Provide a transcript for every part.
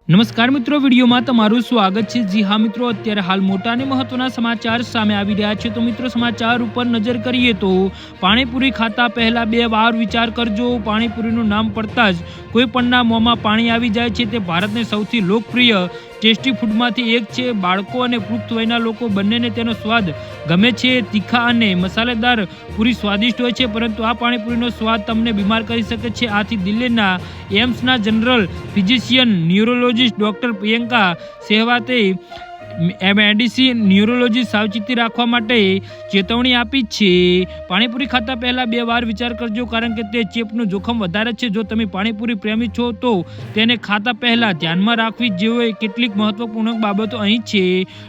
નમસ્કાર મિત્રો, વિડીયોમાં તમારું સ્વાગત છે। જી હા મિત્રો, અત્યારે હાલ મોટા અને મહત્વના સમાચાર સામે આવી રહ્યા છે। તો મિત્રો, સમાચાર ઉપર નજર કરીએ તો પાણીપુરી ખાતા પહેલા 2 વાર વિચાર કરજો। પાણીપુરીનું નામ પડતા જ કોઈ પણના મોંમાં પાણી આવી જાય છે। તે ભારતની સૌથી લોકપ્રિય ટેસ્ટી ફૂડમાંથી એક છે। બાળકો અને પુખ્ત વયના લોકો બંનેને તેનો સ્વાદ ગમે છે। તીખા અને મસાલેદાર પૂરી સ્વાદિષ્ટ હોય છે, પરંતુ આ પાણીપુરીનો સ્વાદ તમને બીમાર કરી શકે છે। આથી દિલ્હીના એમ્સના general physician neurologist doctor Priyanka સેહવાતે મેડિસિન ન્યુરોલોજી સાવચેતી રાખવા માટે ચેતવણી આપી છે। પાણીપુરી ખાતા પહેલા 2 વાર વિચાર કરજો, કારણ કે તે ચેપનું જોખમ વધારે છે। જો તમે પાણીપુરી પ્રેમી છો તો તેને ખાતા પહેલા ધ્યાનમાં રાખવી જોઈએ કેટલીક મહત્વપૂર્ણ બાબતો અહીં છે।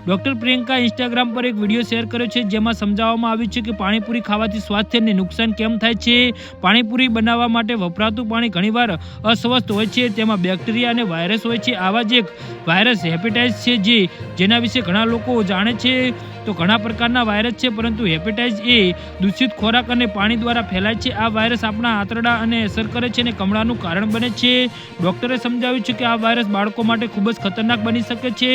ડોક્ટર પ્રિયંકા ઇન્સ્ટાગ્રામ પર એક વિડીયો શેર કર્યો છે, જેમાં સમજાવવામાં આવ્યું છે કે પાણીપુરી ખાવાથી સ્વાસ્થ્યને નુકસાન કેમ થાય છે। પાણીપુરી બનાવવા માટે વપરાતું પાણી ઘણીવાર અસ્વસ્થ હોય છે। તેમાં બેક્ટેરિયા અને વાયરસ હોય છે। આવા જ એક વાયરસ હેપેટાઇટિસ છે, જેના વિશે ઘણા લોકો જાણે છે। તો ઘણા પ્રકારના વાયરસ છે, પરંતુ હેપેટાઇટિસ એ દૂષિત ખોરાક અને પાણી દ્વારા ફેલાય છે। આ વાયરસ આપણા આંતરડા અને અસર કરે છે અને કમળાનું કારણ બને છે। ડોક્ટરે સમજાવ્યું છે કે આ વાયરસ બાળકો માટે ખૂબ જ ખતરનાક બની શકે છે।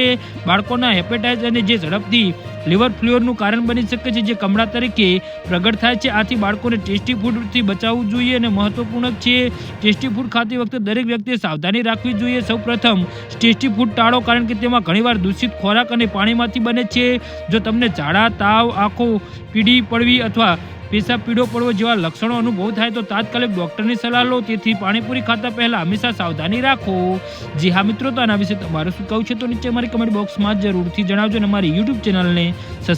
બાળકોના હેપેટાઇટિસ અને જે ઝડપથી લીવર ફ્લેયરનું કારણ બની શકે છે, જે કમળા તરીકે પ્રગટ થાય છે। આથી બાળકોને ટેસ્ટી ફૂડથી બચાવવું જોઈએ અને મહત્વપૂર્ણ છે। ટેસ્ટી ફૂડ ખાતી વખતે દરેક વ્યક્તિએ સાવધાની રાખવી જોઈએ। સૌપ્રથમ ટેસ્ટી ફૂડ ટાળો, કારણ કે તેમાં ઘણીવાર દૂષિત ખોરાક અને પાણીમાંથી બને છે। જો તમને ઝાડા, તાવ, આંખો પીળી પડવી અથવા પેશાબ પીળો પડવો જેવા લક્ષણો અનુભવ થાય તો તાત્કાલિક ડોક્ટરની સલાહ લો। તેથી પાણીપુરી ખાતા પહેલા હંમેશા સાવધાની રાખો। જી હા મિત્રો, તો આના વિશે તમારું શું કહેવું છે તો નીચે મારી કમેન્ટ બોક્સમાં જરૂરથી જણાવજો અને મારી યુટ્યુબ ચેનલને સબસ્ક્રાઇબ